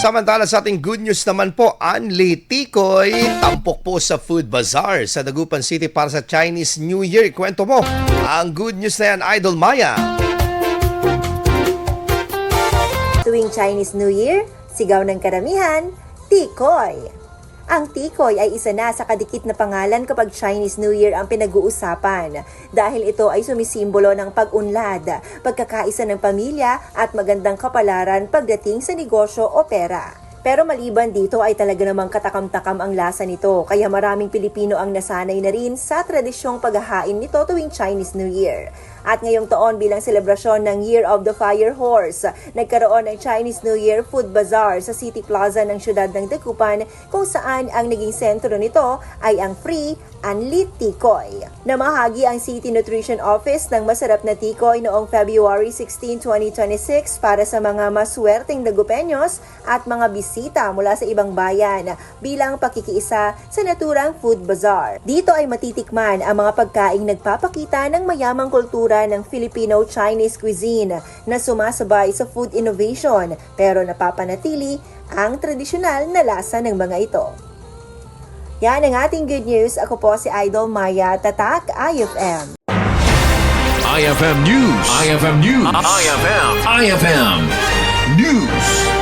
Samantala sa ating good news naman po, Anli Tikoy, tampok po sa Food Bazaar sa Dagupan City para sa Chinese New Year. Kwento mo ang good news na yan, Idol Maya. Tuwing Chinese New Year, sigaw ng karamihan, Tikoy. Ang tikoy ay isa na sa kadikit na pangalan kapag Chinese New Year ang pinag-uusapan dahil ito ay sumisimbolo ng pag-unlad, pagkakaisa ng pamilya at magandang kapalaran pagdating sa negosyo o pera. Pero maliban dito ay talaga namang katakam-takam ang lasa nito kaya maraming Pilipino ang nasanay na rin sa tradisyong paghahain nito tuwing Chinese New Year. At ngayong taon bilang selebrasyon ng Year of the Fire Horse, nagkaroon ng Chinese New Year Food Bazaar sa City Plaza ng siyudad ng Dagupan kung saan ang naging sentro nito ay ang free Anli Tikoy. Namahagi ang City Nutrition Office ng masarap na tikoy noong February 16, 2026 para sa mga maswerteng Dagupenyos at mga bisita mula sa ibang bayan bilang pakikiisa sa naturang Food Bazaar. Dito ay matitikman ang mga pagkaing nagpapakita ng mayamang kultura ng Filipino-Chinese cuisine na sumasabay sa food innovation pero napapanatili ang tradisyonal na lasa ng mga ito. Yan ang ating good news. Ako po si Idol Maya, Tatak IFM. IFM News. IFM News. IFM News.